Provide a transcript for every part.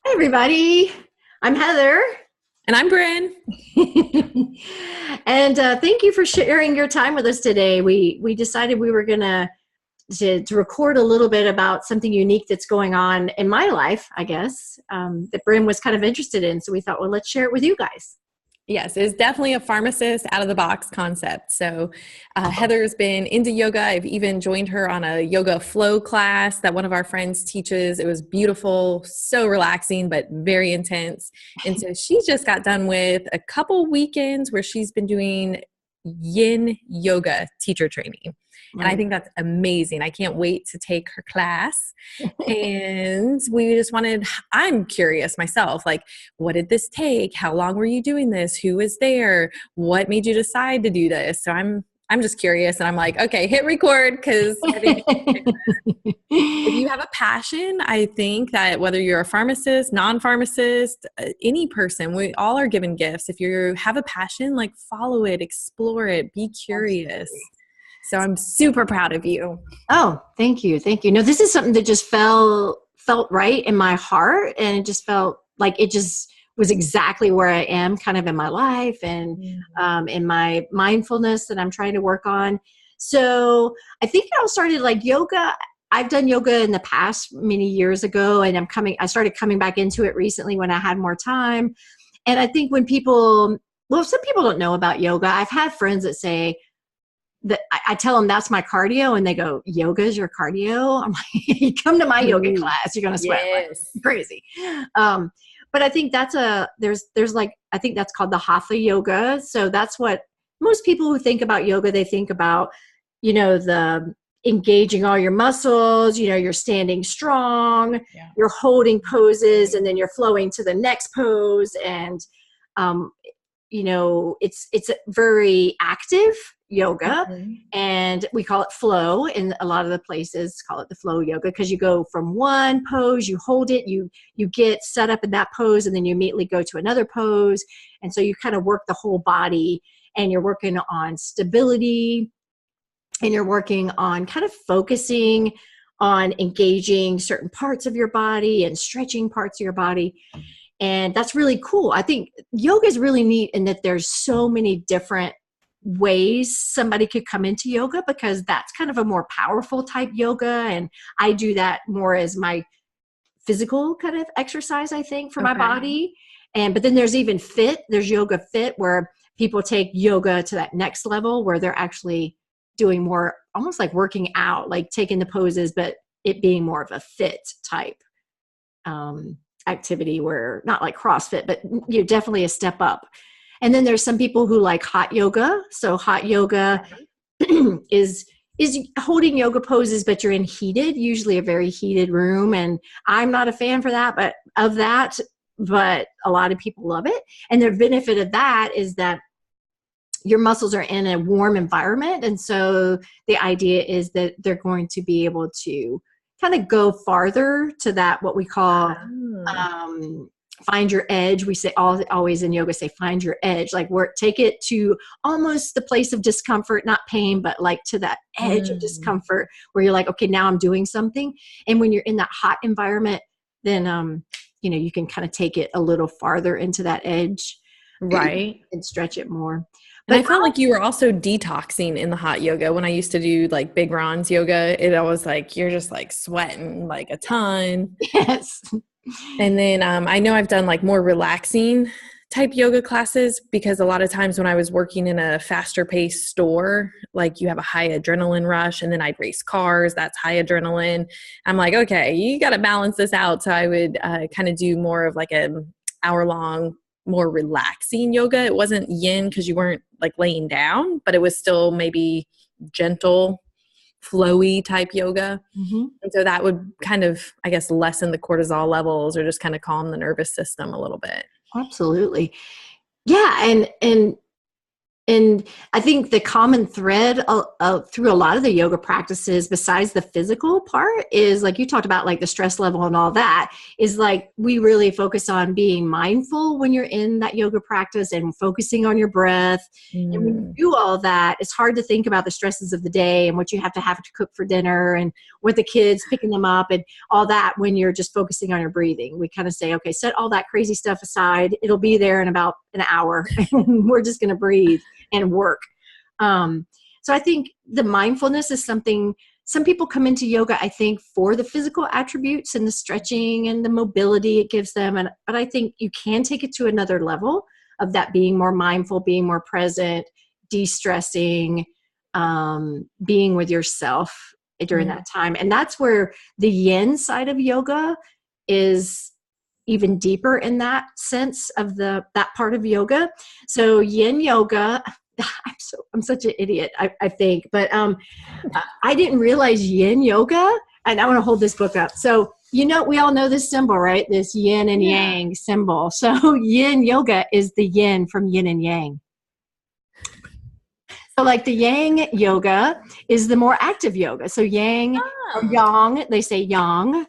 Hi, everybody. I'm Heather. And I'm Bryn. And thank you for sharing your time with us today. We decided we were going to record a little bit about something unique that's going on in my life, I guess, that Bryn was kind of interested in. So we thought, well, let's share it with you guys. Yes, it's definitely a pharmacist out of the box concept. So Heather's been into yoga. I've even joined her on a yoga flow class that one of our friends teaches. It was beautiful, so relaxing, but very intense. And so she just got done with a couple weekends where she's been doing YIN yoga teacher training. And I Right. think that's amazing. I can't wait to take her class. And we just I'm curious myself, like, what did this take? How long were you doing this? Who was there? What made you decide to do this? So I'm just curious, and I'm like, okay, hit record, because I think if you have a passion, I think that whether you're a pharmacist, non-pharmacist, any person, we all are given gifts. If you have a passion, like, follow it, explore it, be curious. Absolutely. So I'm super proud of you. Oh, thank you. Thank you. No, this is something that just felt right in my heart, and it just felt like it just was exactly where I am kind of in my life and in my mindfulness that I'm trying to work on. So I think it all started like yoga. I've done yoga in the past many years ago, and I started coming back into it recently when I had more time. And I think some people don't know about yoga. I've had friends that say, that I tell them that's my cardio, and they go, yoga is your cardio? I'm like, you come to my yoga Ooh, class, you're going to sweat like yes. crazy. But I think there's like, I think that's called the hatha yoga. So that's what most people who think about yoga, they think about, the engaging all your muscles, you're standing strong, Yeah. you're holding poses, and then you're flowing to the next pose. And, um, it's very active yoga, Mhm. and we call it flow. In a lot of the places call it the flow yoga, because you go from one pose, you hold it, you get set up in that pose, and then you immediately go to another pose. And so you kind of work the whole body, and you're working on stability, and you're working on kind of focusing on engaging certain parts of your body and stretching parts of your body. And that's really cool. I think yoga is really neat in that there's so many different ways somebody could come into yoga, because that's kind of a more powerful type yoga. And I do that more as my physical kind of exercise, I think, for my Okay. body. But then there's yoga fit, where people take yoga to that next level, where they're actually doing more almost like working out, like taking the poses, but it being more of a fit type activity, where not like CrossFit, but you're definitely a step up. And then there's some people who like hot yoga. So hot yoga is holding yoga poses, but you're in usually a very heated room. And I'm not a fan of that, but a lot of people love it. And the benefit of that is that your muscles are in a warm environment. And so the idea is that they're going to be able to kind of go farther to that, what we call Oh. find your edge. We say always in yoga, say find your edge, like take it to almost the place of discomfort, not pain, but like to that edge of Mm. discomfort, where you're like, okay, now I'm doing something. And when you're in that hot environment, then you can kind of take it a little farther into that edge Right. and stretch it more. And I But felt like you were also detoxing in the hot yoga. When I used to do like Big Ron's yoga, it always like you're just like sweating like a ton. yes. And then I know I've done like more relaxing type yoga classes, because a lot of times when I was working in a faster paced store, like you have a high adrenaline rush, and then I'd race cars, that's high adrenaline. I'm like, okay, you got to balance this out. So I would kind of do more of like an hour long, more relaxing yoga. It wasn't yin because you weren't like laying down, but it was still maybe gentle, flowy type yoga. Mm-hmm. And so that would kind of, I guess, lessen the cortisol levels or just kind of calm the nervous system a little bit. Absolutely. Yeah. And And I think the common thread through a lot of the yoga practices, besides the physical part, is like you talked about, like the stress level and all that, is like we really focus on being mindful when you're in that yoga practice and focusing on your breath. And when you do all that, it's hard to think about the stresses of the day and what you have to cook for dinner and with the kids, picking them up and all that when you're just focusing on your breathing. We kind of say, okay, set all that crazy stuff aside. It'll be there in about an hour and we're just going to breathe and work. So I think the mindfulness is something, some people come into yoga, I think, for the physical attributes and the stretching and the mobility it gives them. But I think you can take it to another level of that, being more mindful, being more present, de-stressing, being with yourself during that time. And that's where the yin side of yoga is even deeper in that sense of that part of yoga. So yin yoga, I'm such an idiot, I think, but I didn't realize yin yoga, and I want to hold this book up. So, we all know this symbol, right? This yin and yang symbol. So yin yoga is the yin from yin and yang. So like the yang yoga is the more active yoga. So yang or yang, they say yang,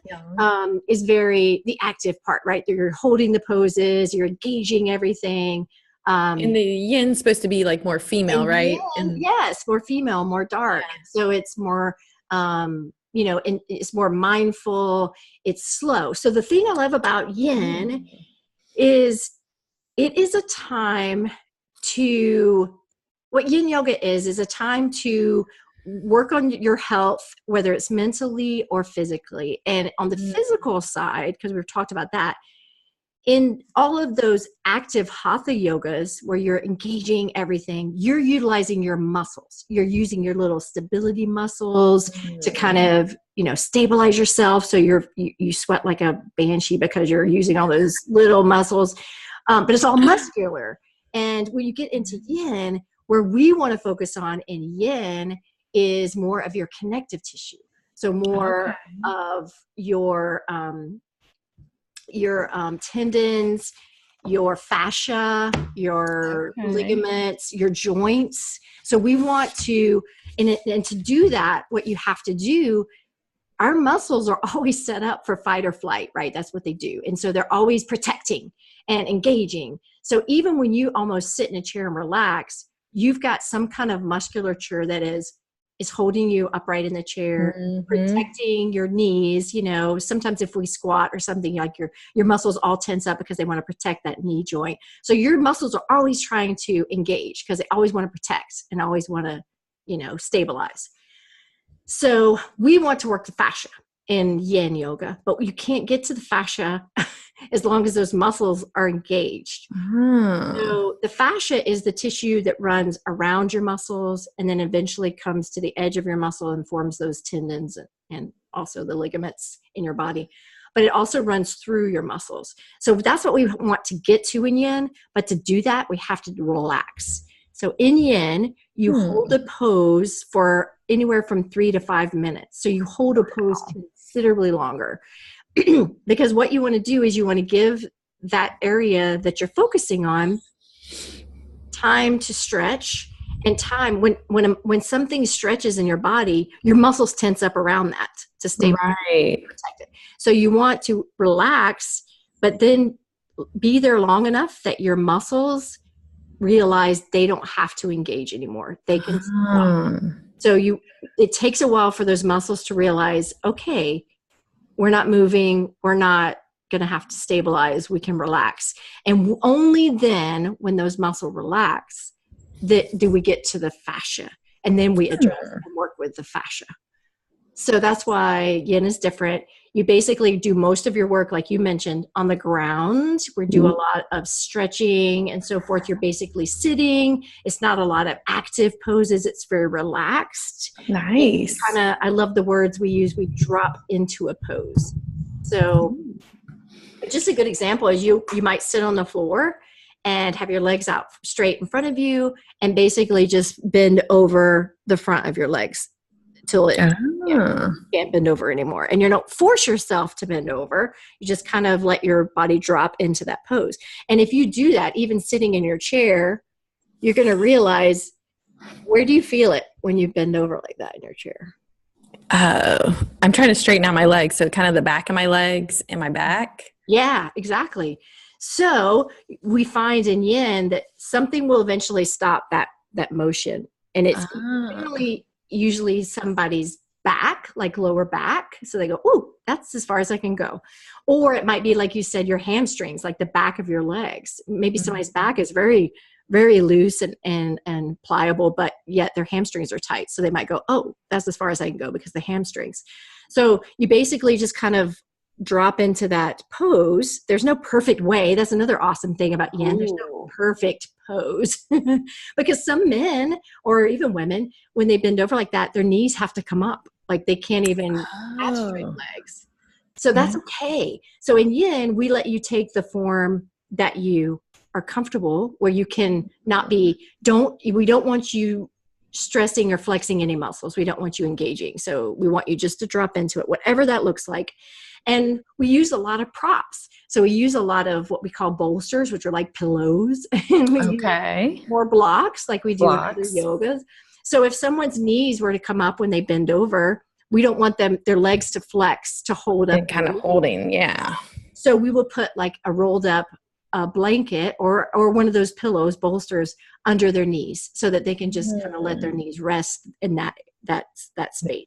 is the active part, right? You're holding the poses, you're engaging everything. And the yin's supposed to be like more female, right? Yes, more female, more dark. Yeah. So it's more, and it's more mindful. It's slow. So the thing I love about yin is it is a time what yin yoga is a time to work on your health, whether it's mentally or physically. And on the physical side, because we've talked about that, in all of those active hatha yogas where you're engaging everything, you're utilizing your muscles. You're using your little stability muscles to kind of, stabilize yourself. So you sweat like a banshee because you're using all those little muscles, but it's all muscular. And when you get into yin, where we want to focus on in yin is more of your connective tissue. So more of your tendons, your fascia, your ligaments, your joints. So we want to, and to do that, what you have to do, our muscles are always set up for fight or flight, right? That's what they do. And so they're always protecting and engaging. So even when you almost sit in a chair and relax, you've got some kind of musculature that is holding you upright in the chair, protecting your knees. Sometimes if we squat or something, like your muscles all tense up because they want to protect that knee joint. So your muscles are always trying to engage because they always want to protect and always want to, stabilize. So we want to work the fascia in yin yoga, but you can't get to the fascia as long as those muscles are engaged. So the fascia is the tissue that runs around your muscles and then eventually comes to the edge of your muscle and forms those tendons and also the ligaments in your body. But it also runs through your muscles. So that's what we want to get to in yin. But to do that, we have to relax. So in yin, you hold a pose for anywhere from 3 to 5 minutes. So you hold a pose considerably longer. Because what you want to do is you want to give that area that you're focusing on time to stretch, and time when something stretches in your body, your muscles tense up around that to stay protected. So you want to relax, but then be there long enough that your muscles realize they don't have to engage anymore. They can stop. So it takes a while for those muscles to realize, okay, we're not moving. We're not going to have to stabilize. We can relax. And only then, when those muscles relax, do we get to the fascia. And then we address and work with the fascia. So that's why yin is different. You basically do most of your work, like you mentioned, on the ground. We do a lot of stretching and so forth. You're basically sitting. It's not a lot of active poses. It's very relaxed. Nice. I love the words we use. We drop into a pose. So just a good example is you might sit on the floor and have your legs out straight in front of you and basically just bend over the front of your legs till you can't bend over anymore. And you don't force yourself to bend over. You just kind of let your body drop into that pose. And if you do that, even sitting in your chair you're going to realize, where do you feel it when you bend over like that in your chair? I'm trying to straighten out my legs. So kind of the back of my legs and my back. Yeah, exactly. So we find in yin that something will eventually stop that motion. And it's usually somebody's back, like lower back. So they go, "Ooh, that's as far as I can go." Or it might be, like you said, your hamstrings, like the back of your legs. Maybe somebody's back is very, very loose and pliable, but yet their hamstrings are tight. So they might go, "Oh, that's as far as I can go," because the hamstrings. So you basically just kind of drop into that pose. There's no perfect way. That's another awesome thing about yin. There's no perfect pose because some men or even women, when they bend over like that, their knees have to come up. Like they can't even have straight legs. So that's okay. So in yin, we let you take the form that you are comfortable, where you can not be, we don't want you stressing or flexing any muscles. We don't want you engaging. So we want you just to drop into it, whatever that looks like. And we use a lot of props. So we use a lot of what we call bolsters, which are like pillows. And we use more blocks like we do in other yogas. So if someone's knees were to come up when they bend over, we don't want their legs to flex to hold up. And kind of holding, yeah. So we will put like a rolled up blanket or one of those pillows, bolsters, under their knees so that they can just kind of let their knees rest in that space.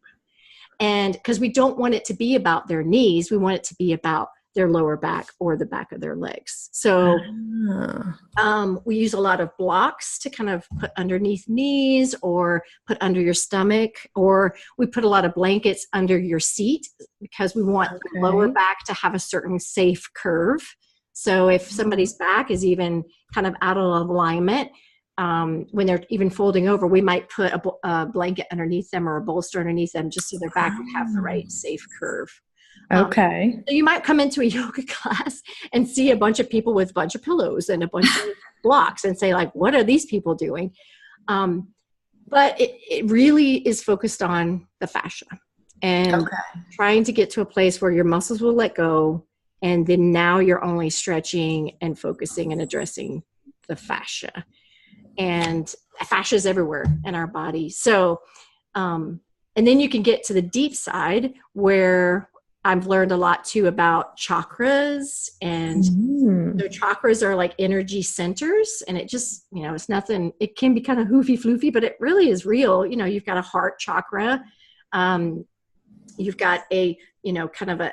And because we don't want it to be about their knees, we want it to be about their lower back or the back of their legs. So we use a lot of blocks to kind of put underneath knees or put under your stomach, or we put a lot of blankets under your seat because we want the lower back to have a certain safe curve. So if somebody's back is even kind of out of alignment, when they're even folding over, we might put a blanket underneath them or a bolster underneath them just so their back would have the right safe curve. So you might come into a yoga class and see a bunch of people with a bunch of pillows and a bunch of blocks and say, like, what are these people doing? But it really is focused on the fascia and trying to get to a place where your muscles will let go. And then now you're only stretching and focusing and addressing the fascia. And fascia is everywhere in our body. So, and then you can get to the deep side where I've learned a lot too about chakras, and the chakras are like energy centers, and it just, it's nothing, it can be kind of floofy, but it really is real. You've got a heart chakra. You've got a, kind of an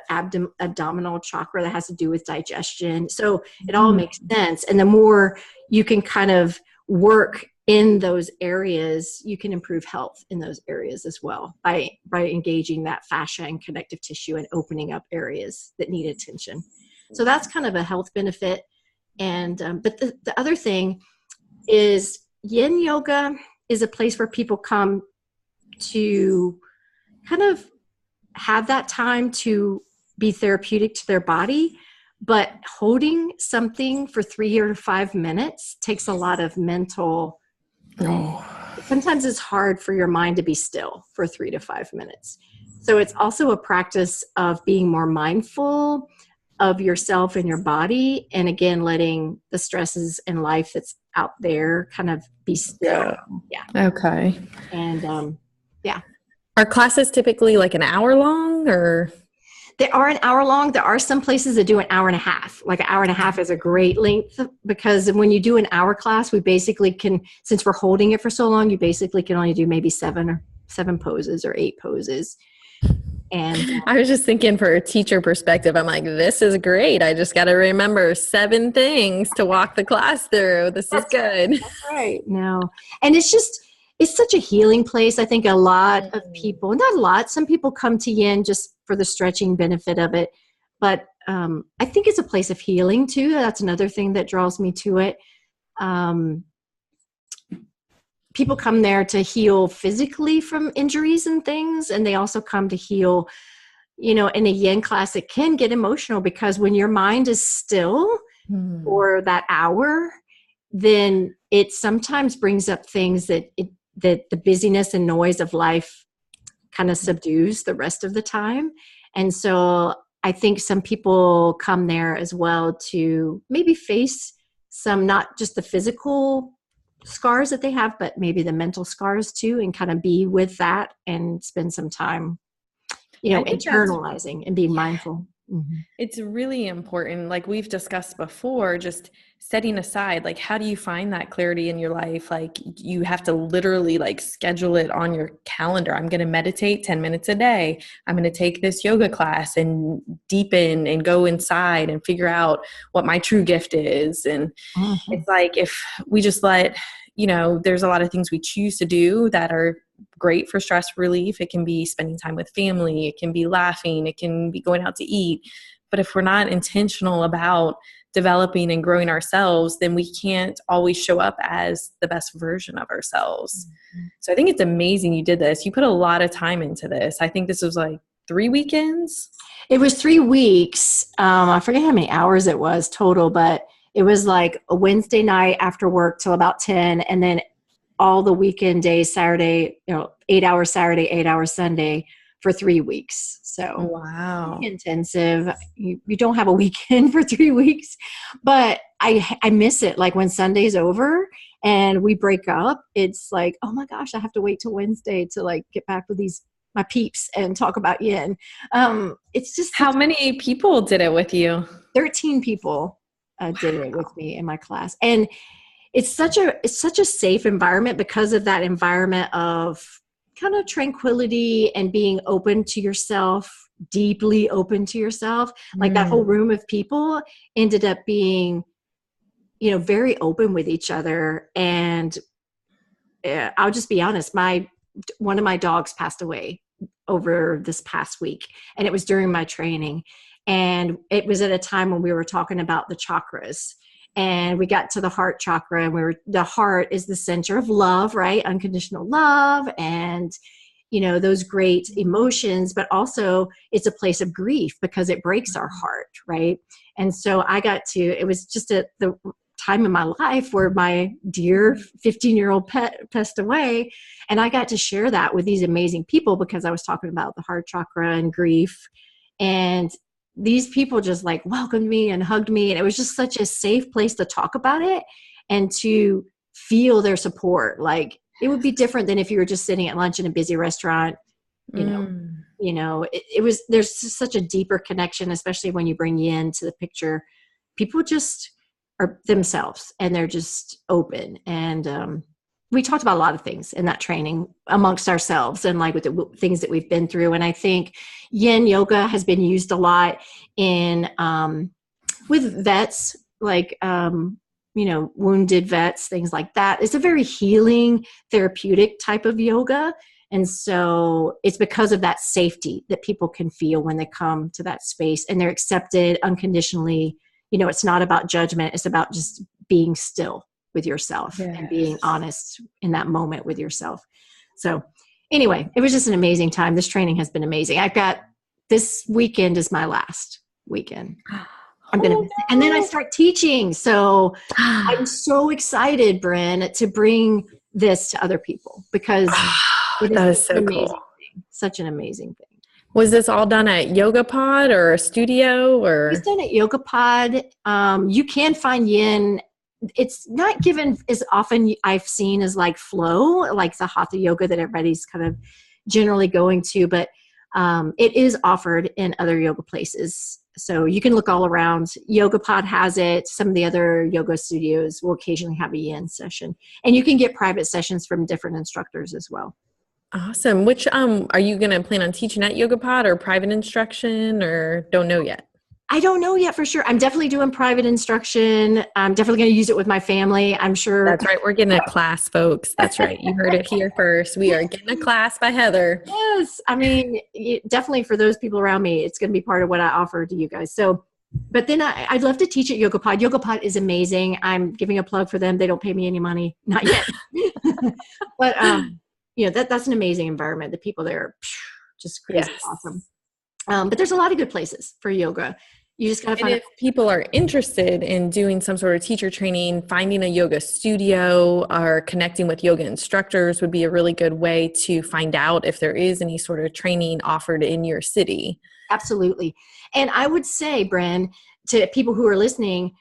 abdominal chakra that has to do with digestion. So it all makes sense. And the more you can kind of work in those areas, you can improve health in those areas as well by engaging that fascia and connective tissue and opening up areas that need attention. So that's kind of a health benefit. And but the other thing is yin yoga is a place where people come to kind of have that time to be therapeutic to their body. But holding something for 3 or 5 minutes takes a lot of mental. Sometimes it's hard for your mind to be still for 3 to 5 minutes. So it's also a practice of being more mindful of yourself and your body. And again, letting the stresses in life that's out there kind of be still. Yeah. Okay. And Are classes typically like an hour long, or? They are an hour long. There are some places that do an hour and a half. Like an hour and a half is a great length, because when you do an hour class, we basically can, since we're holding it for so long, you basically can only do maybe 7 poses or 8 poses. And I was just thinking, for a teacher perspective, I'm like, this is great. I just got to remember 7 things to walk the class through. This is good. That's right. No. And it's such a healing place. I think a lot of people, not a lot, some people come to yin just for the stretching benefit of it. But I think it's a place of healing too. That's another thing that draws me to it. People come there to heal physically from injuries and things. And they also come to heal, in a yin class, it can get emotional, because when your mind is still for that hour, then it sometimes brings up things that the busyness and noise of life kind of subdues the rest of the time. And so I think some people come there as well to maybe face some, not just the physical scars that they have, but maybe the mental scars too, and kind of be with that and spend some time, I think that's internalizing and being mindful. Mm-hmm. It's really important. Like we've discussed before, just setting aside, like, how do you find that clarity in your life? Like you have to literally like schedule it on your calendar. I'm going to meditate 10 minutes a day. I'm going to take this yoga class and deepen and go inside and figure out what my true gift is. And Mm-hmm. it's like, if we just let, there's a lot of things we choose to do that are great for stress relief. It can be spending time with family. It can be laughing. It can be going out to eat. But if we're not intentional about developing and growing ourselves, then we can't always show up as the best version of ourselves. Mm-hmm. So I think it's amazing you did this. You put a lot of time into this. I think this was like 3 weekends. It was 3 weeks. I forget how many hours it was total, but it was like a Wednesday night after work till about 10, and then all the weekend days, Saturday, 8 hours Saturday, 8 hours Sunday for 3 weeks. So wow, intensive. You don't have a weekend for 3 weeks, but I miss it. Like when Sunday's over and we break up, it's like, oh my gosh, I have to wait till Wednesday to like get back with my peeps and talk about YIN. It's just how many people did it with you? 13 people did it with me in my class, and it's such a safe environment because of that environment of kind of tranquility and being open to yourself, deeply open to yourself. Like that whole room of people ended up being, very open with each other. And I'll just be honest, one of my dogs passed away over this past week, and it was during my training. And it was at a time when we were talking about the chakras. And we got to the heart chakra, and the heart is the center of love, right? Unconditional love and, those great emotions, but also it's a place of grief because it breaks our heart, right? And so it was just at the time in my life where my dear 15-year-old pet passed away. And I got to share that with these amazing people because I was talking about the heart chakra and grief. And these people just like welcomed me and hugged me. And it was just such a safe place to talk about it and to feel their support. Like it would be different than if you were just sitting at lunch in a busy restaurant, there's such a deeper connection, especially when you bring YIN to the picture. People just are themselves and they're just open. And, we talked about a lot of things in that training amongst ourselves and like with the things that we've been through. And I think YIN yoga has been used a lot in, with vets, like, wounded vets, things like that. It's a very healing, therapeutic type of yoga. And so it's because of that safety that people can feel when they come to that space and they're accepted unconditionally. It's not about judgment. It's about just being still with yourself and being honest in that moment with yourself. So anyway, it was just an amazing time. This training has been amazing. This weekend is my last weekend. And then I start teaching. So I'm so excited, Bryn, to bring this to other people because it is so amazing thing, such an amazing thing. Was this all done at Yoga Pod or a studio or? It's done at Yoga Pod. You can find YIN. It's not given as often I've seen as like flow, like the hatha yoga that everybody's kind of generally going to, but it is offered in other yoga places. So you can look all around. Yoga Pod has it. Some of the other yoga studios will occasionally have a YIN session. And you can get private sessions from different instructors as well. Awesome. Which are you going to plan on teaching at Yoga Pod or private instruction or don't know yet? I don't know yet for sure. I'm definitely doing private instruction. I'm definitely going to use it with my family. I'm sure. That's right. We're getting a class, folks. That's right. You heard it here first. We are getting a class by Heather. Yes. I mean, definitely for those people around me, it's going to be part of what I offer to you guys. So, but then I'd love to teach at Yoga Pod. Yoga Pod is amazing. I'm giving a plug for them. They don't pay me any money. Not yet. But, that's an amazing environment. The people there are just crazy awesome. But there's a lot of good places for yoga. You just got to find. And if people are interested in doing some sort of teacher training, finding a yoga studio or connecting with yoga instructors would be a really good way to find out if there is any sort of training offered in your city. Absolutely. And I would say, Bryn, to people who are listening,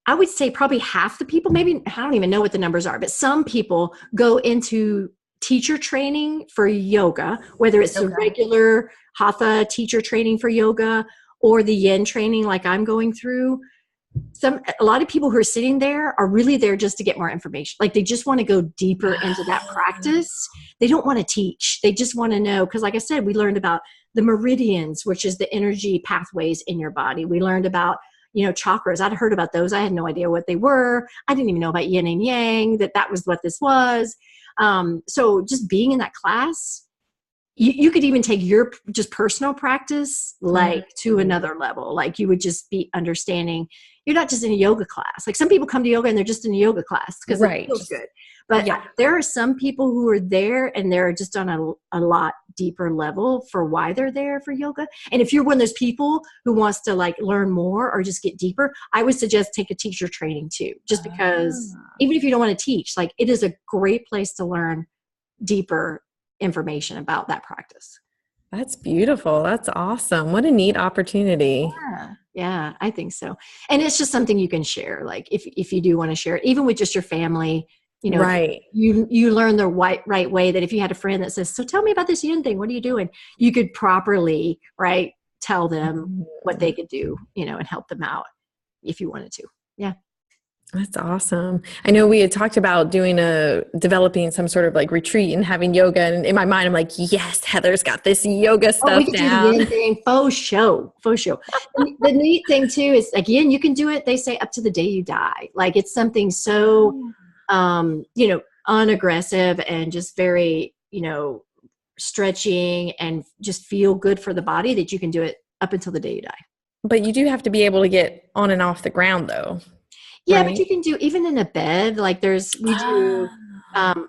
I would say probably half the people, maybe, I don't even know what the numbers are, but some people go into teacher training for yoga, whether it's the regular hatha teacher training for yoga or the yin training like I'm going through. A lot of people who are sitting there are really there just to get more information. Like they just want to go deeper into that practice. They don't want to teach. They just want to know. Because like I said, we learned about the meridians, which is the energy pathways in your body. We learned about, chakras. I'd heard about those. I had no idea what they were. I didn't even know about yin and yang, that was what this was. So just being in that class, you could even take your just personal practice like to another level. Like you would just be understanding you're not just in a yoga class. Like some people come to yoga and they're just in a yoga class because it feels good. But there are some people who are there and they're just on a lot deeper level for why they're there for yoga. And if you're one of those people who wants to like learn more or just get deeper, I would suggest take a teacher training too, just because even if you don't want to teach, like it is a great place to learn deeper information about that practice. That's beautiful. That's awesome. What a neat opportunity. Yeah, I think so. And it's just something you can share. Like if you do want to share it, even with just your family, right. You learn the right way, that if you had a friend that says, so tell me about this yin thing, what are you doing? You could properly, right, tell them what they could do, and help them out if you wanted to. Yeah. That's awesome. I know we had talked about developing some sort of like retreat and having yoga. And in my mind, I'm like, yes, Heather's got this yoga stuff we could down. do the yin thing. Faux show. The neat thing too is, again, you can do it, they say, up to the day you die. Like it's something so, unaggressive and just very, stretching and just feel good for the body, that you can do it up until the day you die. But you do have to be able to get on and off the ground though. Yeah, right? But you can do even in a bed. Like do,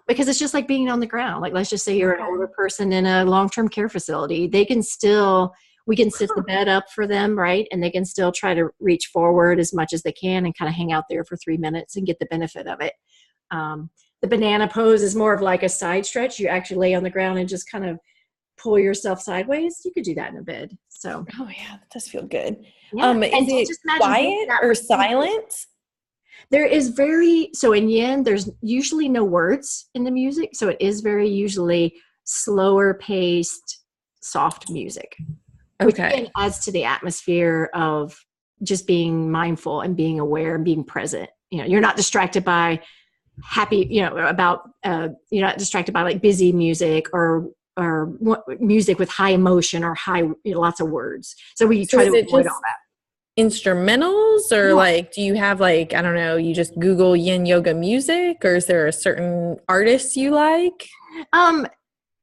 because it's just like being on the ground. Like, let's just say you're an older person in a long-term care facility. We can sit the bed up for them, right? And they can still try to reach forward as much as they can and kind of hang out there for 3 minutes and get the benefit of it. The banana pose is more of like a side stretch. You actually lay on the ground and just kind of pull yourself sideways. You could do that in a bed. So, oh yeah, that does feel good. Yeah. Is it just quiet or silent? There is so in yin, there's usually no words in the music. So it is very usually slower paced, soft music. Which again adds to the atmosphere of just being mindful and being aware and being present. You're not distracted by you're not distracted by like busy music or music with high emotion or high, lots of words. So we try to avoid all that. Instrumentals or like, do you have like, I don't know, you just Google yin yoga music, or is there a certain artist you like?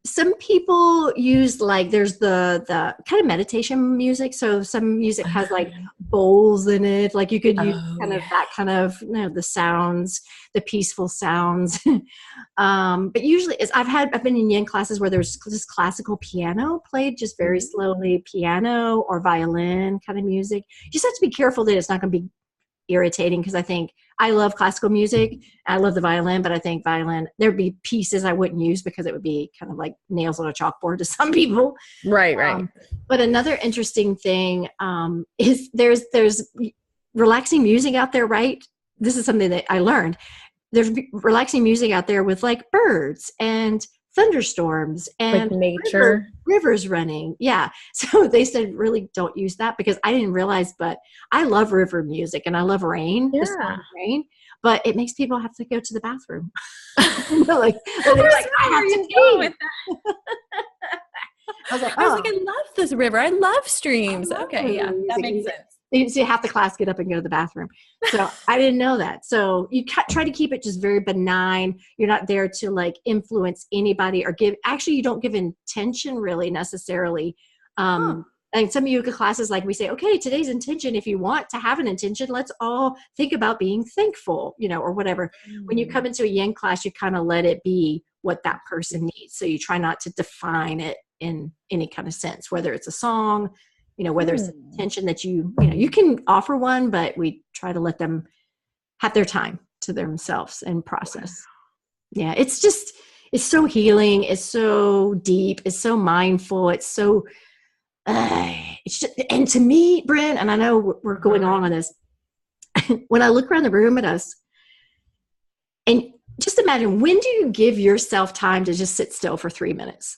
Some people use like, there's the kind of meditation music. So some music has like bowls in it. Like you could use that kind of, the sounds, the peaceful sounds. But usually I've been in yin classes where there's just classical piano played just very slowly, piano or violin kind of music. You just have to be careful that it's not going to be irritating, because I love classical music. I love the violin, but I think violin, there'd be pieces I wouldn't use because it would be kind of like nails on a chalkboard to some people. Right. But another interesting thing is there's relaxing music out there, right? This is something that I learned. There's relaxing music out there with like birds and thunderstorms and like nature, rivers running. Yeah. So they said, really don't use that, because I didn't realize, but I love river music and I love rain, the sound of rain, but it makes people have to go to the bathroom. I have to pee. With that. I was like, I love this river. I love streams. Okay. Yeah. That makes sense. You see half the class get up and go to the bathroom. So I didn't know that. So you try to keep it just very benign. You're not there to like influence anybody or you don't give intention really necessarily. And some yoga classes, like we say, okay, today's intention, if you want to have an intention, let's all think about being thankful, or whatever. When you come into a yin class, you kind of let it be what that person needs. So you try not to define it in any kind of sense, whether it's a song, whether it's an intention that you can offer one, but we try to let them have their time to themselves and process. Yeah. It's so healing. It's so deep. It's so mindful. It's so, and to me, Bryn, and I know we're going on this, when I look around the room at us, and just imagine, when do you give yourself time to just sit still for 3 minutes?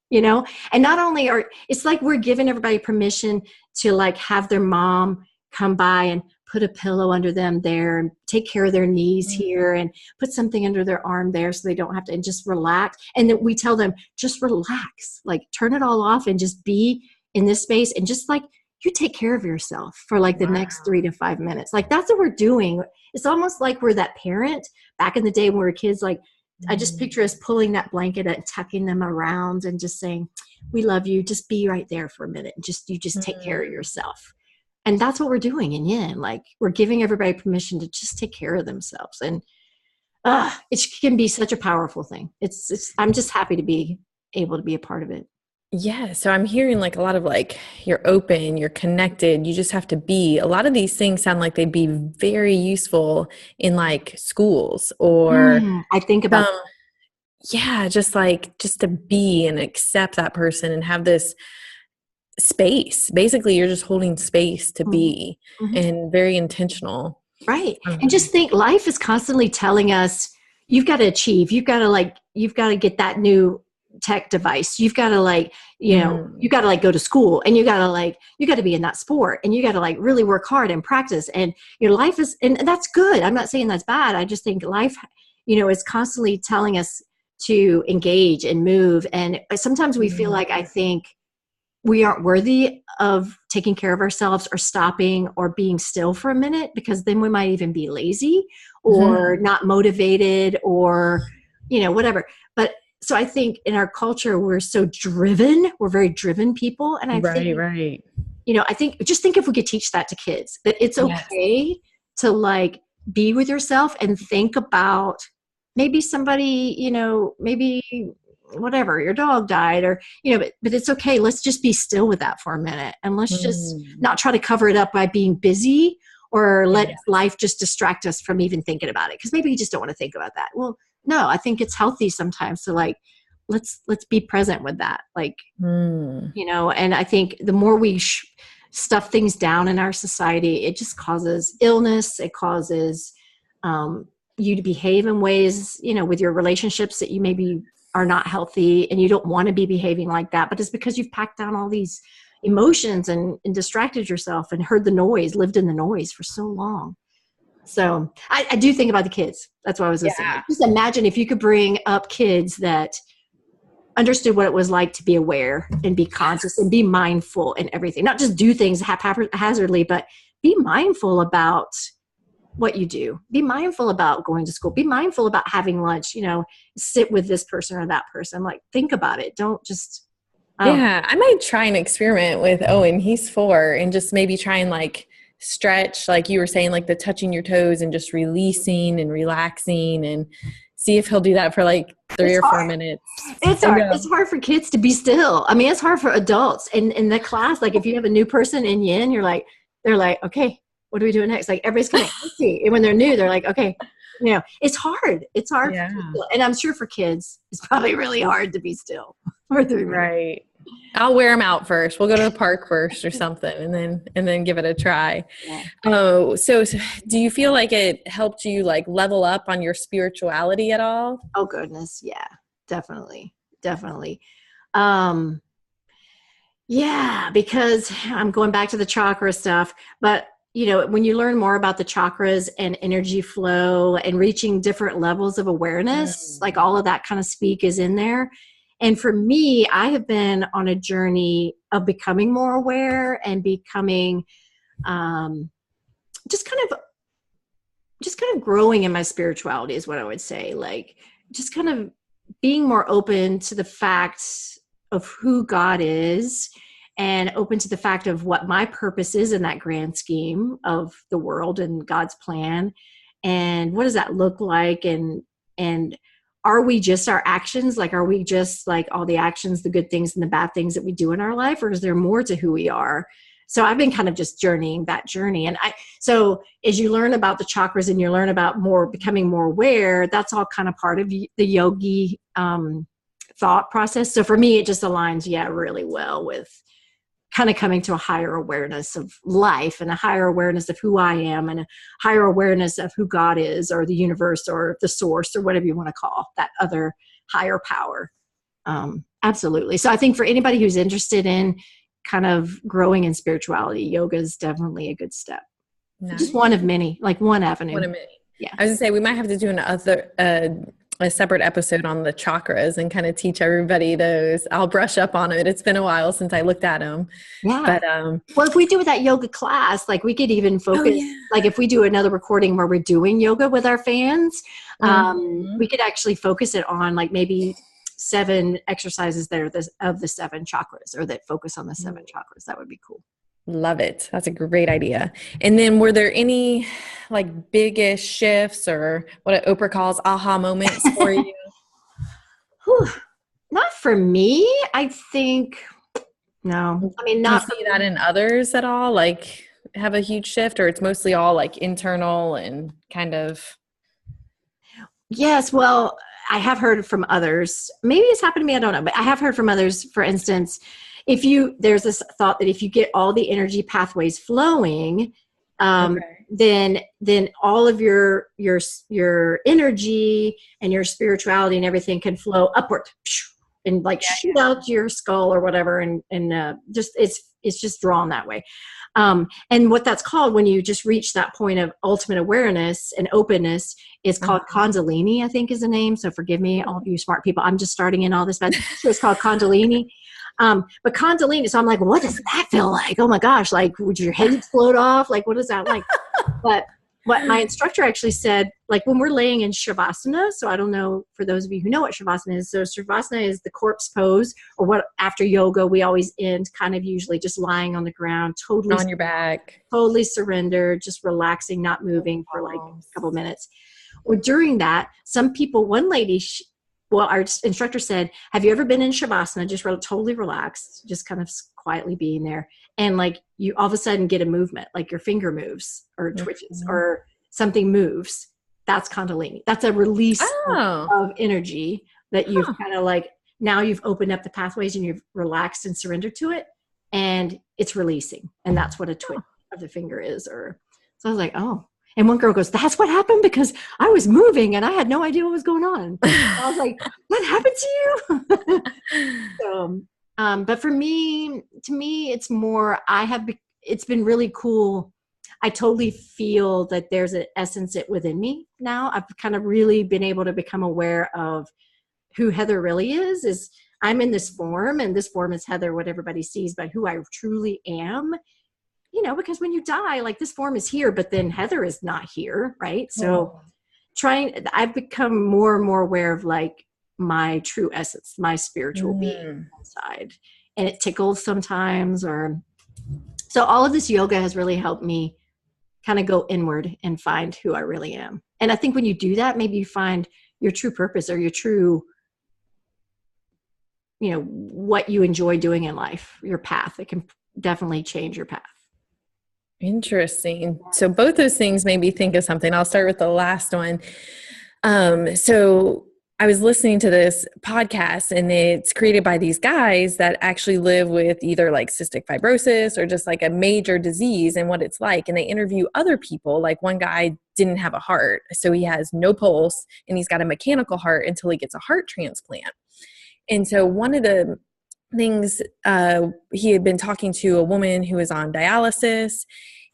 You know, and not only it's like we're giving everybody permission to like have their mom come by and put a pillow under them there and take care of their knees here and put something under their arm there so they don't have to, and just relax. And then we tell them, just relax, like turn it all off and just be in this space. And just like, you take care of yourself for like the next 3 to 5 minutes. Like that's what we're doing. It's almost like we're that parent back in the day when we were kids. Like I just picture us pulling that blanket and tucking them around and just saying, we love you. Just be right there for a minute. You just take care of yourself. And that's what we're doing in YIN. Like we're giving everybody permission to just take care of themselves. And it can be such a powerful thing. I'm just happy to be able to be a part of it. Yeah. So I'm hearing like a lot of like, you're open, you're connected, you just have to be. A lot of these things sound like they'd be very useful in like schools or I think about just to be and accept that person and have this space. Basically, you're just holding space to be and very intentional. Right. And just think, life is constantly telling us, you've got to achieve, you've got to get that new tech device. You've got to like, you know, you got to like go to school, and you got to be in that sport, and you got to like really work hard and practice. And your life is, and that's good. I'm not saying that's bad. I just think life, you know, is constantly telling us to engage and move. And sometimes we feel like, I think we aren't worthy of taking care of ourselves or stopping or being still for a minute, because then we might even be lazy or not motivated or, you know, whatever. But so I think in our culture, we're so driven. We're very driven people. And I think, you know, just think if we could teach that to kids, that it's okay to like be with yourself and think about maybe somebody, you know, maybe whatever, your dog died, or, you know, but it's okay. Let's just be still with that for a minute. And let's just not try to cover it up by being busy or let life just distract us from even thinking about it. Cause maybe you just don't want to think about that. Well, no, I think it's healthy sometimes to like, let's be present with that. Like, you know, and I think the more we stuff things down in our society, it just causes illness. It causes you to behave in ways, you know, with your relationships that you maybe are not healthy, and you don't want to be behaving like that. But it's because you've packed down all these emotions and distracted yourself and heard the noise, lived in the noise for so long. So I do think about the kids. That's what I was listening. Just imagine if you could bring up kids that understood what it was like to be aware and be conscious and be mindful in everything, not just do things haphazardly, but be mindful about what you do. Be mindful about going to school. Be mindful about having lunch, you know, sit with this person or that person. Like, think about it. Don't just. I might try and experiment with Owen. He's 4, and just maybe try and like stretch, like you were saying, like the touching your toes and just releasing and relaxing, and see if he'll do that for like 3 or 4 minutes. It's hard. It's hard for kids to be still. I mean, it's hard for adults. And in the class, like if you have a new person in YIN, they're like, okay, what do we do next? Like everybody's kind of empty. And when they're new, they're like, okay, you know, it's hard. It's hard. Yeah. And I'm sure for kids, it's probably really hard to be still for 3 minutes. Right. I'll wear them out first. We'll go to the park first or something, and then give it a try. Yeah. Oh, so do you feel like it helped you like level up on your spirituality at all? Oh goodness. Yeah, definitely. Yeah, because I'm going back to the chakra stuff, but you know, when you learn more about the chakras and energy flow and reaching different levels of awareness, like all of that kind of speak is in there. And for me, I have been on a journey of becoming more aware and becoming just kind of growing in my spirituality is what I would say. Like just kind of being more open to the facts of who God is, and open to the fact of what my purpose is in that grand scheme of the world and God's plan. And what does that look like? And are we just our actions? Like, are we just like all the actions, the good things and the bad things that we do in our life? Or is there more to who we are? So I've been kind of just journeying that journey. And so as you learn about the chakras and you learn about becoming more aware, that's all kind of part of the yogi thought process. So for me, it just aligns, really well with kind of coming to a higher awareness of life and a higher awareness of who I am and a higher awareness of who God is or the universe or the source or whatever you want to call that other higher power. Absolutely. So I think for anybody who's interested in kind of growing in spirituality, yoga is definitely a good step. Nice. Just one of many, like one avenue. One of many. Yeah. I was gonna say we might have to do a separate episode on the chakras and kind of teach everybody those. I'll brush up on it. It's been a while since I looked at them. Yeah. But well, if we do that yoga class, like we could even focus, like if we do another recording where we're doing yoga with our fans, we could actually focus it on like maybe 7 exercises that are of the 7 chakras or that focus on the 7 chakras. That would be cool. Love it. That's a great idea. And then were there any like big-ish shifts or what Oprah calls aha moments for you? Not for me. I think, no. I mean, not. Do you see that in others at all? Like have a huge shift, or it's mostly all like internal and kind of? Yes. Well, I have heard from others. Maybe it's happened to me. I don't know. But I have heard from others, for instance, there's this thought that if you get all the energy pathways flowing, then all of your energy and your spirituality and everything can flow upward and like shoot out your skull or whatever. And just, it's just drawn that way. And what that's called when you just reach that point of ultimate awareness and openness is called Kundalini, I think is the name. So forgive me, all of you smart people. I'm just starting in all this, but it's called Kundalini. But Kundalini, so I'm like, what does that feel like? Oh my gosh, like would your head explode off? Like, what is that like? But what my instructor actually said, like when we're laying in Shavasana, so I don't know for those of you who know what Shavasana is. So Shavasana is the corpse pose, or what after yoga, we always end kind of usually just lying on the ground, totally on your back, totally surrendered, just relaxing, not moving for like a couple minutes. Or during that, some people, one lady, our instructor said, have you ever been in Shavasana, just totally relaxed, just kind of quietly being there, and like you all of a sudden get a movement, like your finger moves or twitches or something moves. That's Kundalini. That's a release of energy that you've kind of like, now you've opened up the pathways and you've relaxed and surrendered to it, and it's releasing. And that's what a twitch of the finger is. So I was like, oh. And one girl goes, that's what happened because I was moving and I had no idea what was going on. I was like, what happened to you? So, but to me, it's more, it's been really cool. I totally feel that there's an essence within me now. I've kind of really been able to become aware of who Heather really is I'm in this form, and this form is Heather, what everybody sees, but who I truly am. Because when you die, like this form is here, but then Heather is not here, right? So I've become more and more aware of like my true essence, my spiritual being inside. And it tickles sometimes, so all of this yoga has really helped me kind of go inward and find who I really am. And I think when you do that, maybe you find your true purpose or your true, what you enjoy doing in life, your path. It can definitely change your path. Interesting. So both those things made me think of something. I'll start with the last one. So I was listening to this podcast, and it's created by these guys that actually live with either like cystic fibrosis or just like a major disease and what it's like. And they interview other people. Like one guy didn't have a heart, so he has no pulse, and he's got a mechanical heart until he gets a heart transplant. And so one of the things, he had been talking to a woman who was on dialysis,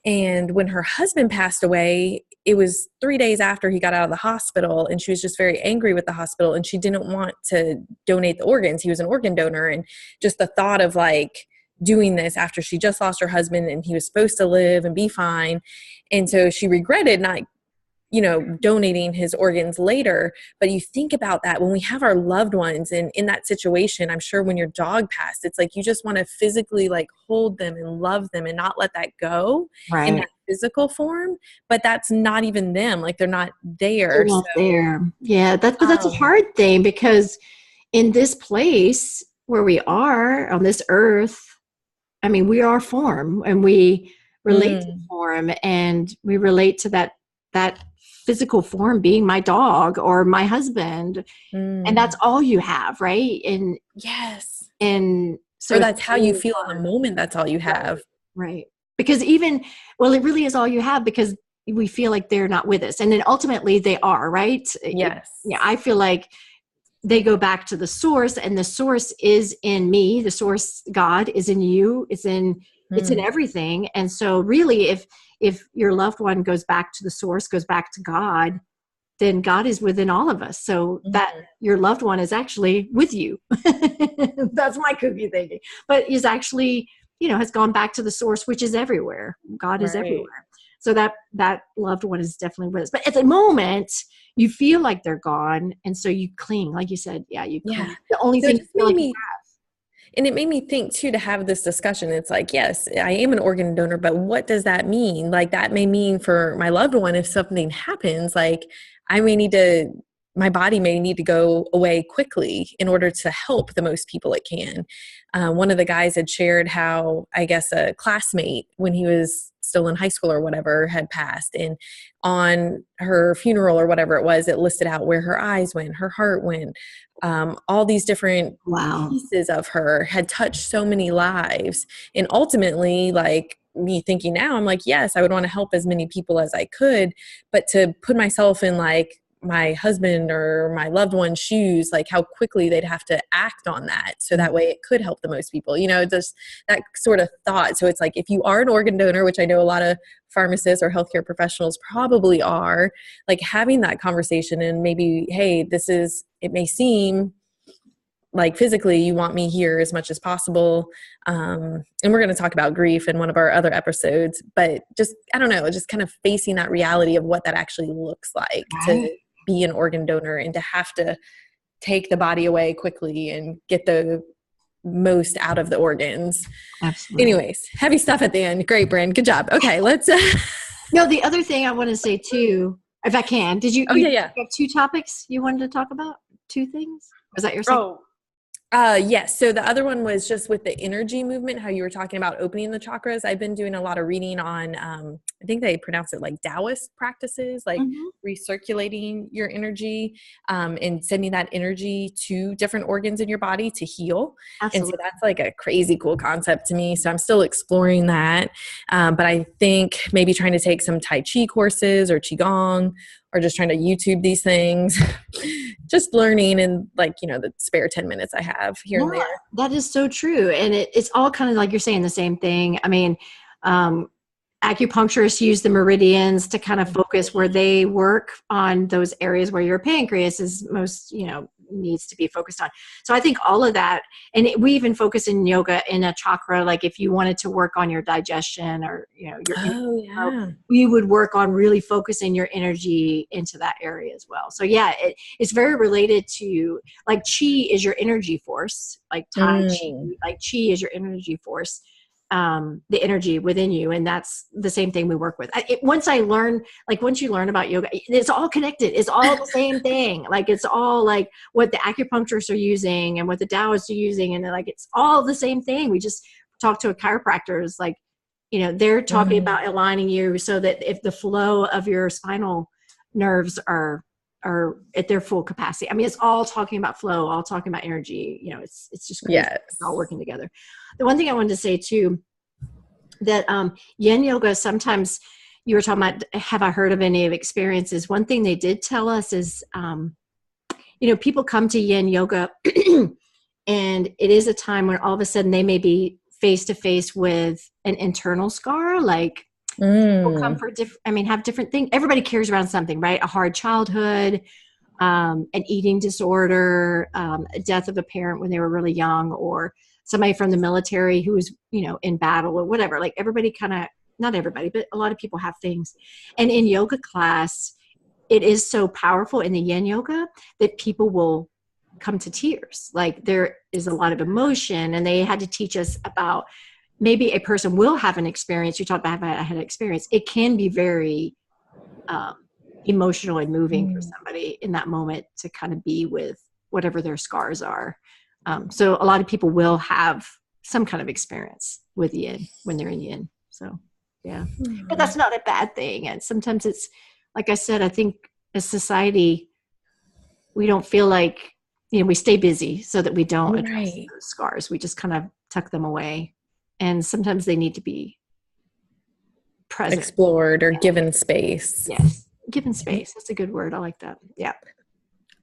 and when her husband passed away, it was 3 days after he got out of the hospital, and she was just very angry with the hospital, and she didn't want to donate the organs. He was an organ donor, and just the thought of like doing this after she just lost her husband and he was supposed to live and be fine. And so she regretted not donating his organs later. But you think about that when we have our loved ones and in that situation, I'm sure when your dog passed, it's like you just want to physically like hold them and love them and not let that go in that physical form. But that's not even them. Like they're not there. They're not there. Yeah. That's a hard thing, because in this place where we are on this earth, I mean, we are form, and we relate to form, and we relate to that physical form being my dog or my husband. And that's all you have. Right. And yes. And So or if that's how you're you really feel in the moment. That's all you have. right. Because well, it really is all you have, because we feel like they're not with us. And then ultimately they are, right? Yes. Yeah. I feel like they go back to the source, and the source is in me. The source, God, is in you. It's in everything. And so really, if your loved one goes back to the source, goes back to God, then God is within all of us. So that your loved one is actually with you. That's my kooky thinking. But is actually, has gone back to the source, which is everywhere. God is everywhere. So that loved one is definitely with us. But at the moment, you feel like they're gone. And so you cling, like you said, you cling. The only So it thing just you feel made like me, and it made me think too, to have this discussion. It's like, yes, I am an organ donor, but what does that mean? Like, that may mean for my loved one, if something happens, like my body may need to go away quickly in order to help the most people it can. One of the guys had shared how, I guess, a classmate, when he was still in high school or whatever, had passed. And on her funeral or whatever it was, it listed out where her eyes went, her heart went, all these different pieces of her had touched so many lives. And ultimately, like, me thinking now, I'm like, yes, I would want to help as many people as I could, but to put myself in like my husband or my loved one's shoes, like how quickly they'd have to act on that, so that way it could help the most people, just that sort of thought. So it's like, if you are an organ donor, which I know a lot of pharmacists or healthcare professionals probably are, like, having that conversation, and maybe, hey, it may seem like physically you want me here as much as possible. And we're going to talk about grief in one of our other episodes, but just, I don't know, just kind of facing that reality of what that actually looks like to be an organ donor, and to have to take the body away quickly and get the most out of the organs. Absolutely. Anyways, heavy stuff at the end. Great, Bryn. Good job. Okay, let's. No, the other thing I want to say too, if I can, did you? You have 2 topics you wanted to talk about? 2 things? Was that your second? Yes. So the other one was just with the energy movement, how you were talking about opening the chakras. I've been doing a lot of reading on, I think they pronounce it like Taoist practices, like recirculating your energy, and sending that energy to different organs in your body to heal. Absolutely. And so that's like a crazy cool concept to me. So I'm still exploring that. But I think maybe trying to take some Tai Chi courses or Qigong, or just trying to YouTube these things, just learning in, like, the spare 10 minutes I have here and there. That is so true. And it's all kind of like you're saying the same thing. I mean, acupuncturists use the meridians to kind of focus where they work on those areas where your pancreas is most, needs to be focused on. So I think all of that, and we even focus in yoga in a chakra, like if you wanted to work on your digestion or, you would work on really focusing your energy into that area as well. So it's very related to, like, chi is your energy force, like Tai Chi, like chi is your energy force. The energy within you, and that's the same thing we work with. Once you learn about yoga, it's all connected. It's all the same thing. Like, it's all like what the acupuncturists are using and what the Taoists are using, and like it's all the same thing. We just talked to a chiropractor. It's like, they're talking about aligning you so that if the flow of your spinal nerves are at their full capacity. I mean, it's all talking about flow, all talking about energy. It's just crazy. Yes. It's all working together. The one thing I wanted to say too, that yin yoga, sometimes you were talking about, have I heard of any of experiences? One thing they did tell us is, people come to yin yoga and it is a time when all of a sudden they may be face to face with an internal scar, like people come for have different things. Everybody carries around something, right? A hard childhood, an eating disorder, a death of a parent when they were really young, or somebody from the military who was, in battle or whatever. Like, everybody not everybody, but a lot of people have things. And in yoga class, it is so powerful in the yin yoga that people will come to tears. Like, there is a lot of emotion, and they had to teach us about, maybe a person will have an experience. You talked about, I had an experience. It can be very emotional and moving for somebody in that moment to kind of be with whatever their scars are. So a lot of people will have some kind of experience with yin when they're in yin. So, yeah. But that's not a bad thing. And sometimes it's, like I said, I think as society, we don't feel like, we stay busy so that we don't address those scars. We just kind of tuck them away. And sometimes they need to be present. Explored or given space. Yes. Given space. That's a good word. I like that. Yeah.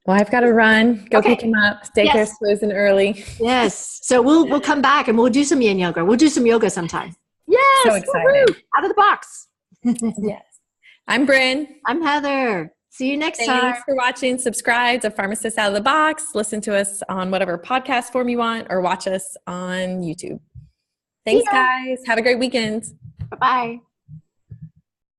Well, I've got to run. Go pick him up. Daycare's closing early. Yes. So we'll come back and we'll do some yin yoga. We'll do some yoga sometime. Yes. So excited. Woo-hoo! Out of the box. Yes. I'm Bryn. I'm Heather. See you next time. Thanks for watching. Subscribe to Pharmacists Out of the Box. Listen to us on whatever podcast form you want, or watch us on YouTube. Thanks, guys. Have a great weekend. Bye-bye.